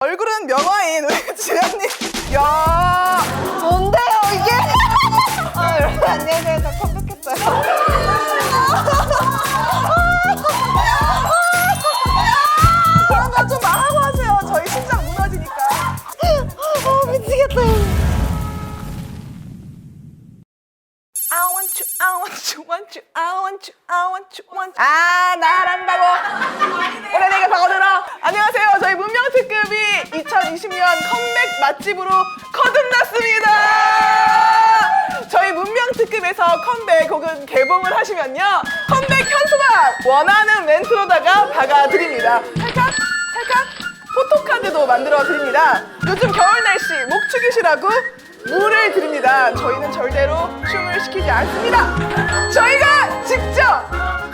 얼굴은 명화인 우리 지연님. 야, 뭔데요 이게? 여러분 안녕하세요. 저 컴백했어요. 그런 거 좀 말하고 하세요. 저희 심장 무너지니까. 미치겠다. 나란다고. 올해 내가 다 얻으라. 안녕하세요. 저희 문명특급이 2020년 컴백 맛집으로 거듭났습니다. 저희 문명특급에서 컴백 혹은 개봉을 하시면요, 컴백 현수막 원하는 멘트로다가 박아드립니다. 살짝 포토카드도 만들어 드립니다. 요즘 겨울 날씨 목 축이시라고 물을 드립니다. 저희는 절대로 춤을 시키지 않습니다. 저희가 직접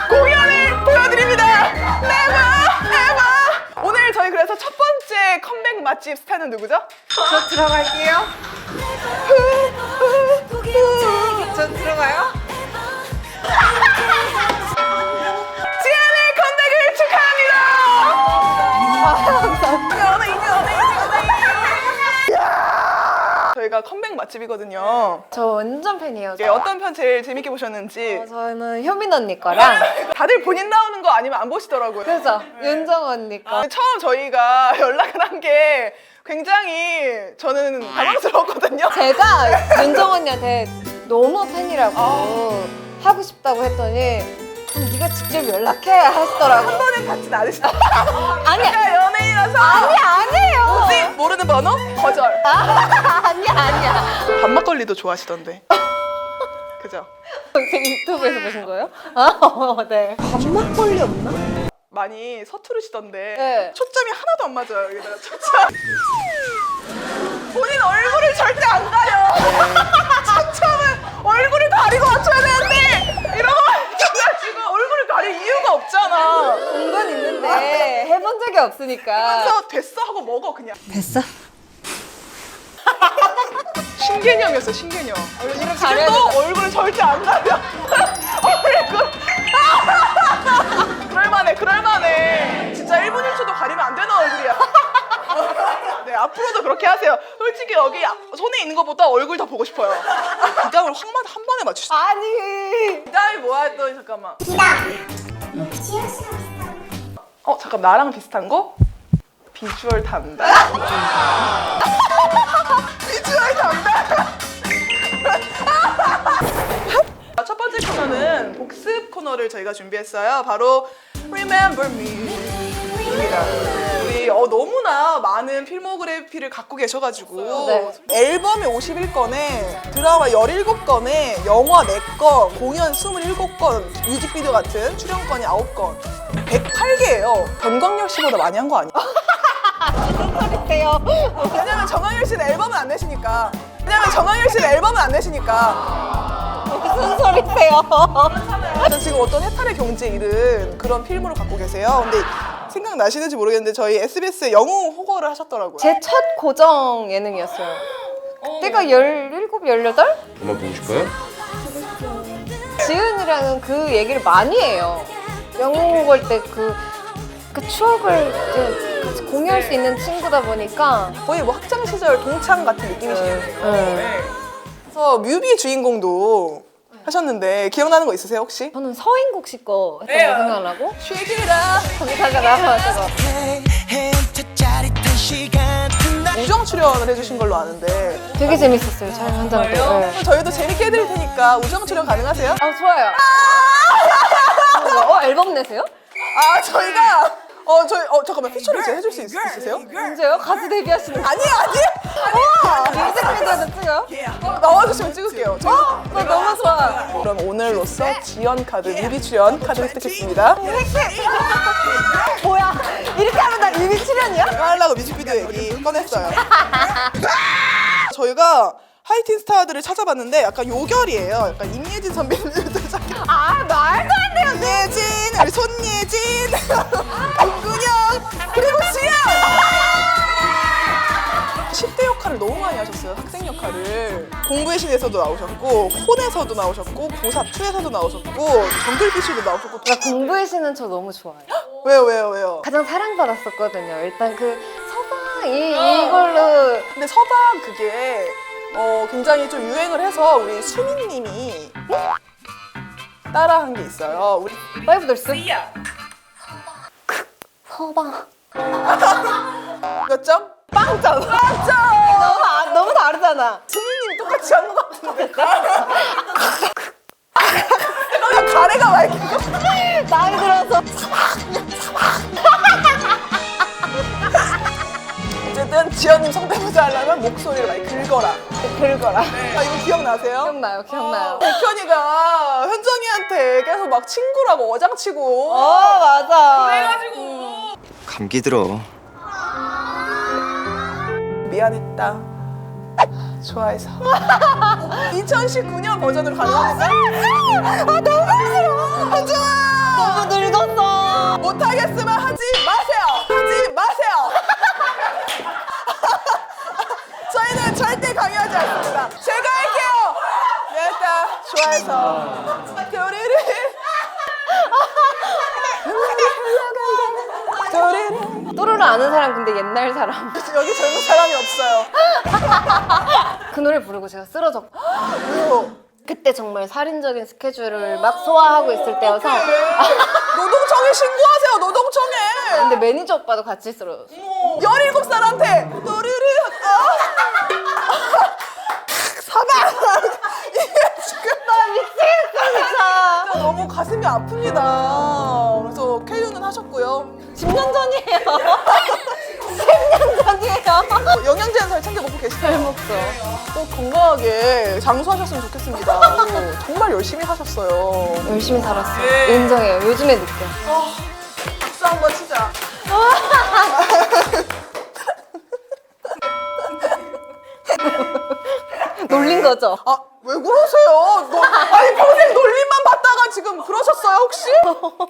공연을 보여드립니다. Never ever. 오늘 저희 그래서 첫 번째 컴백 맛집 스타는 누구죠? 저 들어갈게요. 저 들어가요? 지연의 컴백을 축하합니다. 저희가 컴백 맛집이거든요. 저 완전 팬이에요. 예, 어떤 편 제일 재밌게 보셨는지. 저는 효민 언니 거랑 다들 본인 나오는 거 아니면 안 보시더라고요. 그래서 윤정 언니 거. 처음 저희가 연락을 한 게 굉장히 저는 당황스러웠거든요. 제가 윤정 언니한테 너무 팬이라고 하고 싶다고 했더니 그럼 네가 직접 연락해 하시더라고. 한 번은 받진 않으시죠? 아니야. 제가 연예인이라서. 아니에요. 뭐지? 모르는 번호? 거절. 아니야. 밥막걸리도 좋아하시던데. 그죠? 유튜브에서 보신 거예요? 네. 밥막걸리 없나? 많이 서투르시던데. 네. 초점이 하나도 안 맞아요. 여기다가 초점. 본인 얼굴을 절대 안 가려. 초점을 얼굴을 가리고 맞춰야 되는데 이러고 가지고 얼굴을 가릴 이유가 없잖아. 본 건 있는데 해본 적이 없으니까. 그래서 됐어 하고 먹어 그냥. 됐어? 신개념이었어 신개념. 얼굴을 가려야 지금도 된다. 얼굴을 절대 안 가려. 얼굴. 그럴만해. 진짜 1분 1초도 가리면 안 되는 얼굴이야. 네, 앞으로도 그렇게 하세요. 솔직히 여기 손에 있는 것보다 얼굴 더 보고 싶어요. 비담을 한 번에 맞추시죠. 아니. 비담이 뭐야 했더니 잠깐만. 잠깐 나랑 비슷한 거? 비주얼 담당. 비주얼 담당. 첫 번째 코너는 복습 코너를 저희가 준비했어요. 바로 Remember Me입니다. 우리 너무나 많은 필모그래피를 갖고 계셔가지고 네. 앨범이 51건에 드라마 17건에 영화 4건, 공연 27건, 뮤직비디오 같은 출연건이 9건 108개예요. 변광열 씨보다 많이 한 거 아니야? 무슨 소리세요? 왜냐면 정한열 씨는 앨범을 안 내시니까. 무슨 소리세요? 저 지금 어떤 해탈의 경지에 이른 그런 필모를 갖고 계세요. 근데 생각나시는지 모르겠는데 저희 SBS에 영웅 호거를 하셨더라고요. 제 첫 고정 예능이었어요. 그때가 17, 18? 엄마 보고 싶어요? 지은이랑은 그 얘기를 많이 해요. 영웅 볼 때 그 추억을 이제 같이 공유할 수 있는 친구다 보니까 거의 뭐 학창 시절 동창 같은 느낌이시겠네요. 네. 그래서 뮤비 주인공도 하셨는데 기억나는 거 있으세요 혹시? 저는 서인국 씨 거 했던 거 생각나고 쉬기라 거기다가 나와서 우정 출연을 해주신 걸로 아는데 되게 재밌었어요. 촬영한다고. 네. 저희도 재밌게 해드릴 테니까 우정 출연 가능하세요? 좋아요. 앨범 내세요? 저희가 잠깐만 피처링 제가 해줄 수 있으세요? 언제요? 가수 데뷔하시는 거? 아니 뮤직비디오도 찍어요? 나와주시면 찍을게요. 나 너무 좋아요. 그럼 오늘로써 지연 카드 뮤비 출연 카드 획득했습니다. 뭐야? 이렇게 하면 나 이미 출연이야? 이거 하려고 뮤직비디오 얘기 꺼냈어요. 저희가 하이틴 스타들을 찾아봤는데 약간 요결이에요. 약간 임예진 선배님들도 말도 안 돼요. 임예진, 우리 손예진, 김근영, 그리고 지연! 10대 역할을 너무 많이 하셨어요. 학생 역할을. 공부의 신에서도 나오셨고 콘에서도 나오셨고 고사투에서도 나오셨고 정글비씨도 나오셨고. 나 공부의 신은 저 너무 좋아해요. 왜요? 가장 사랑받았었거든요. 일단 그 서방 이걸로. 근데 서방 그게 굉장히 좀 유행을 해서 우리 수민님이 따라한 게 있어요. 우리 파이브돌스. 서방. 몇 점? 빵점. 빵점! 너무 다르잖아. 수민님이 똑같이 한 것 같은데. 그러면 가래가 막 이렇게. 나이 들어서. 어쨌든 지연님 성대모사 하려면 목소리를 많이 긁어라. 긁어라. 아 이거 기억나세요? 기억나요. 백현이가 현정이한테 계속 막 친구라고 어장치고. 맞아. 그래가지고 감기 들어. 미안했다. 좋아해서. 2019년 버전으로 가능합니까? 너무 싫어. 현정아. 너무 늙었어. 못하겠으면 하지 마세요. 하지 마세요. 저희는 절대 강요하지 않습니다. 제가 할게요. 미안했다. 좋아해서. 도리를. 도리를. 또르르 아는 사람 근데 옛날 사람. 여기 젊은 사람이 없어요. 그 노래 부르고 제가 쓰러졌고. 왜요? 그때 정말 살인적인 스케줄을 막 소화하고 있을 때여서. 노동청에 신고하세요. 노동청에. 근데 매니저 오빠도 같이 쓰러졌어. 17살한테 도리를. 사방. 이게 지금 나 미치겠어 진짜. 너무 가슴이 아픕니다. 그래서 KU는 하셨고요. 10년 전이에요. 10년 전이에요. 영양제는 잘 챙겨 먹고 계시죠? 잘 먹죠. 꼭 건강하게 장수하셨으면 좋겠습니다. 정말 열심히 하셨어요. 열심히 살았어요. 예. 인정해요. 요즘에 느껴. 박수 한번 치자. 놀린 거죠? 아, 왜 그러세요? 아니, 평생 놀림만 받다가 지금 그러셨어요, 혹시?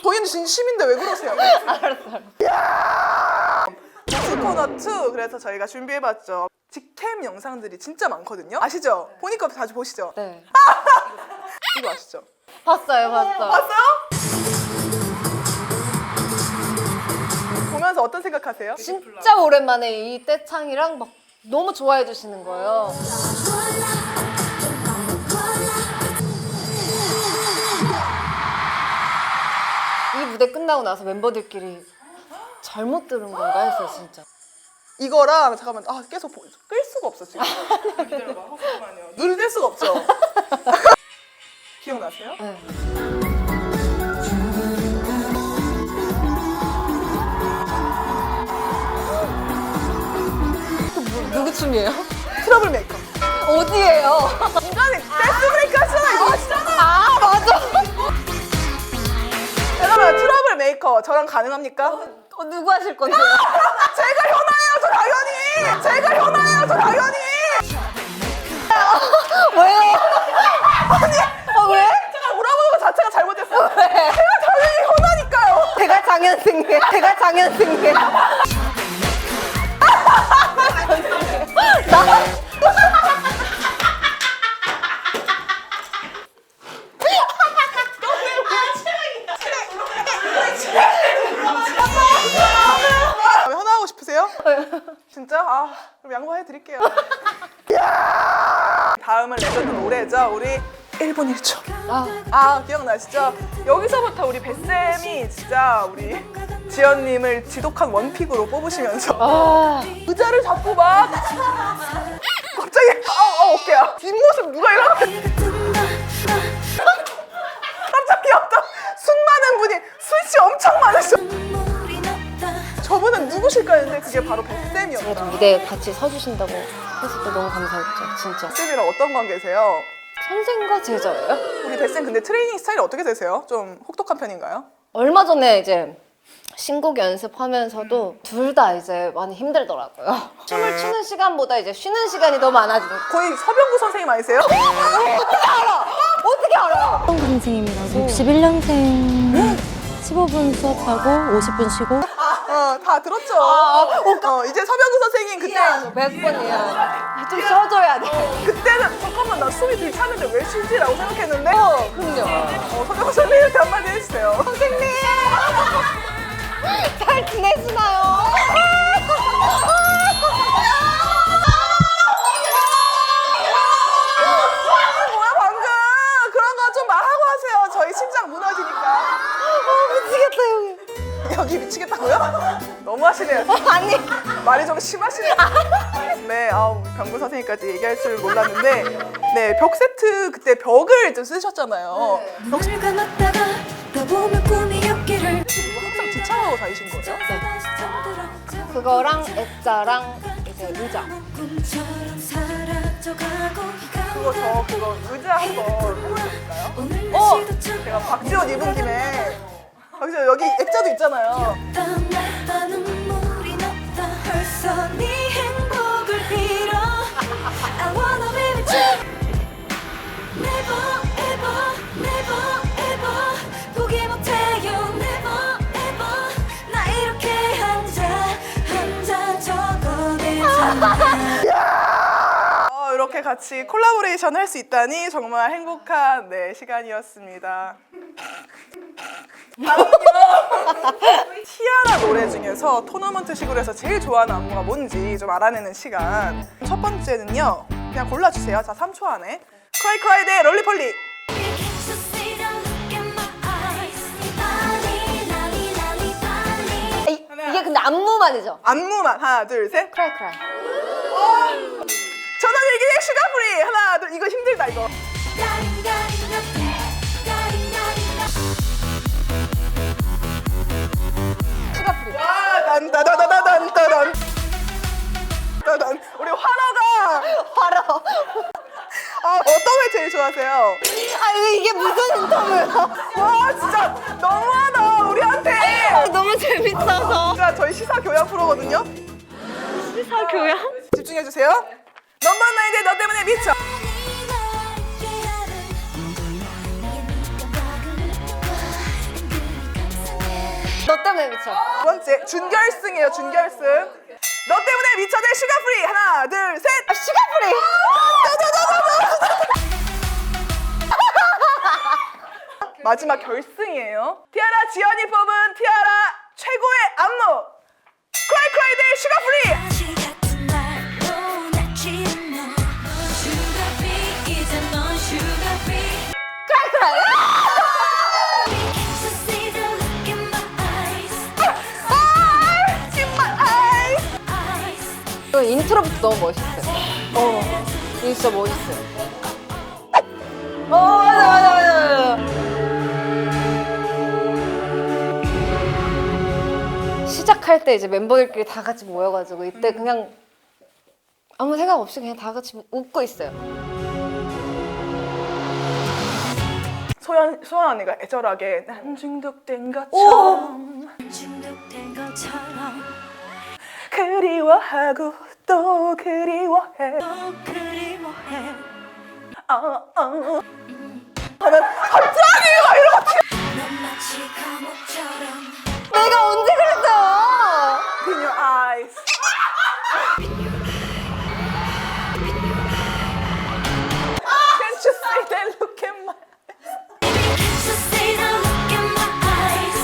저희는 진심인데 왜 그러세요? 알았어. 뮤직 코너 2, 그래서 저희가 준비해봤죠. 직캠 영상들이 진짜 많거든요? 아시죠? 보니까 자주 보시죠? 네. 이거 아시죠? 봤어요. 봤어요? 보면서 어떤 생각하세요? 진짜 오랜만에 이 떼창이랑 막 너무 좋아해 주시는 거예요. 이 무대 끝나고 나서 멤버들끼리 잘못 들은 건가 했어요, 진짜. 이거랑 잠깐만 계속 끌 수가 없어 지금. 기다려봐. 잠깐만요. 눈을 뗄 수가 없죠. 기억나세요? 네. 누구 춤이에요? 트러블 메이커. 어디예요? 중간에 댄스 브레이크 하시잖아 이거 하시잖아. 아 맞아. 잠깐만 트러블 메이커 저랑 가능합니까? 누구 하실 건데요? 제가 현아예요 저 당연히. 제가 현아예요 저 당연히. 왜? 아니 왜? 제가 물어보는 거 자체가 잘못됐어요. 왜? 제가 당연히 현아니까요. 제가 장현승이에요. 제가 장현승이에요. 나 현아하고 싶으세요? 진짜? 그럼 양보해 드릴게요. 다음은 레전드 노래죠. 우리 1분 1초. 기억나시죠? 여기서부터 우리 뱃쌤이 진짜 우리 지연님을 지독한 원픽으로 뽑으시면서 의자를 잡고 막 갑자기 어깨야. 뒷모습 누가 이러는 갑자기 어떤 수많은 분이 스위치 엄청 많으셔. 저분은 누구실까 했는데 그게 바로 뱃쌤이었어요. 제가 무대에 같이 서주신다고 했을 때 너무 감사했죠, 진짜. 뱃쌤이랑 어떤 관계세요? 선생과 제자예요? 우리 뱃쌤 근데 트레이닝 스타일이 어떻게 되세요? 좀 혹독한 편인가요? 얼마 전에 이제 신곡 연습하면서도 둘 다 이제 많이 힘들더라고요. 춤을 추는 시간보다 이제 쉬는 시간이 더 많아지는 거예요. 거의 서병구 선생님 아니세요? 어떻게 알아요? 선생님이라고 61년생 15분 수업하고 50분 쉬고 다 들었죠? 이제 서병구 선생님 그때 몇 번이야. 좀 쉬어줘야 돼. 그때는 잠깐만 나 숨이 되게 차는데 왜 쉬지라고 생각했는데 그럼요. 서병구 선생님한테 한마디 해주세요. 선생님! 잘 지내시나요? 너무 심하시네. 네, 병구 선생님까지 얘기할 줄 몰랐는데, 네, 벽 세트 그때 벽을 좀 쓰셨잖아요. 벽 눈을 감았다가 떠보면 꿈이 없기를 항상 지창하고 다니신 거예요? 그거랑 액자랑 이제 의자. 꿈처럼 사라져가고 그거 의자 한번 해보실까요? 오늘 날씨도 참 제가 박지원 입은 김에 박지원 여기 액자도 있잖아요. 땀났다 눈물이 났다 벌써 네 행복을 빌어 I wanna be with you Never ever never ever 포기 못해요 Never ever 나 이렇게 한자 적어내잖아 이렇게 같이 콜라보레이션 할 수 있다니 정말 행복한 네, 시간이었습니다. 다음은요. 티아라 노래 중에서 토너먼트식으로 해서 제일 좋아하는 안무가 뭔지 좀 알아내는 시간. 첫 번째는요. 그냥 골라주세요. 자, 3초 안에. 크라이 크라이 대 롤리폴리. 이게 근데 안무만이죠? 안무만. 하나, 둘, 셋. 크라이 크라이. 전원일기의 슈가프리. 하나, 둘. 이거 힘들다, 이거. 슈가프리. 와, 단다다다단다단. 따단. 우리 환호가. 바로. 어떤 회 제일 좋아하세요? 이게 무슨 인터뷰야? 와, 진짜 너무하다, 우리한테. 너무 재밌어서. 진짜 저희 시사 교양 프로거든요. 시사 교양? 집중해주세요. 넘버 나인의 너 때문에 미쳐. 너 때문에 미쳐. 두 번째, 준결승이에요, 준결승. 너 때문에 미쳐 대 슈가프리. 하나, 둘, 셋. 슈가프리. 마지막 결승이에요. 티아라 지연이 뽑은 티아라 최고의 안무. 크라이 크라이 대 슈가프리. 다시 같은 날로 날치는 너 슈가피 이제 넌 슈가피 크라이 크라이. Can't you see the look in my eyes eyes 이 인트로부터 너무 멋있어요. 이거 진짜 멋있어요. 맞아. 시작할 때 이제 멤버들끼리 다 같이 모여가지고 이때 그냥 아무 생각 없이 그냥 다 같이 웃고 있어요. 소연 언니가 애절하게 난 중독된 것처럼 중독된 것처럼 그리워하고 또 그리워해. 또 그리워해 하면 갑자기 막 이러고 넌 마치 감옥처럼 내가 언제 그랬어요? In your eyes. Can't you see that look in my Can't you see the look in my eyes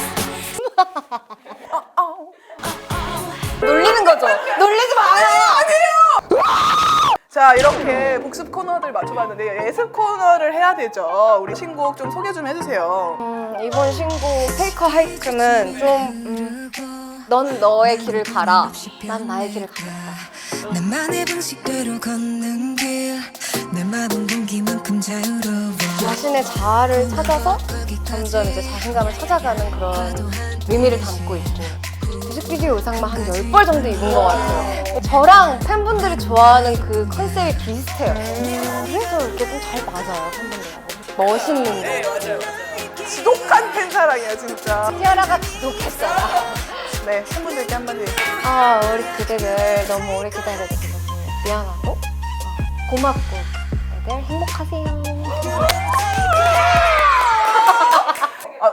놀리는 거죠? 놀리지 마요! 자, 이렇게 복습 코너들 맞춰봤는데 예습 코너를 해야 되죠. 우리 신곡 좀 소개 좀 해주세요. 이번 신곡 페이커 하이크는 좀 넌 너의 길을 가라, 난 나의 길을 가겠다. 나만의 방식대로 걷는 길 내 마음은 공기만큼 자유로워 자신의 자아를 찾아서 점점 이제 자신감을 찾아가는 그런 의미를 담고 있고 뮤직비디오 의상만 한 10벌 정도 입은 것 같아요. 저랑 팬분들이 좋아하는 그 컨셉이 비슷해요. 그래서 이렇게 좀 잘 맞아요, 팬분들하고. 멋있는 거. 지독한 팬사랑이에요, 진짜. 티아라가 지독했어요. 네, 팬분들께 한마디. 우리 그대들 너무 오래 기다려줘서 너무 미안하고 고맙고 다들 행복하세요.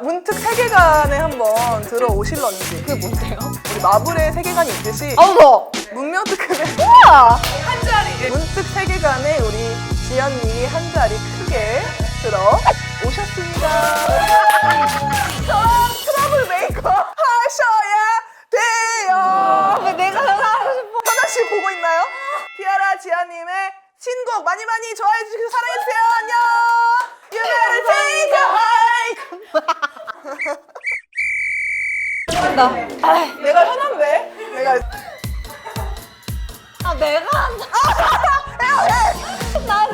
문득 세계관에 한번 들어오실런지. 그게 뭔데요? 우리 마블의 세계관이 있듯이 어머! 문명 특급의 우와! 한 자리. 문득 세계관에 우리 지연님이 한 자리 크게 들어오셨습니다. 저랑 트러블 메이커 하셔야 돼요. 왜 내가 하고 싶어? 현아 씨 보고 있나요? 티아라 지연님의 신곡 많이 많이 좋아해 주시고 사랑해주세요. 안녕. You better take a hike. 나 내가 현아인데? 내가 내가 한다. 나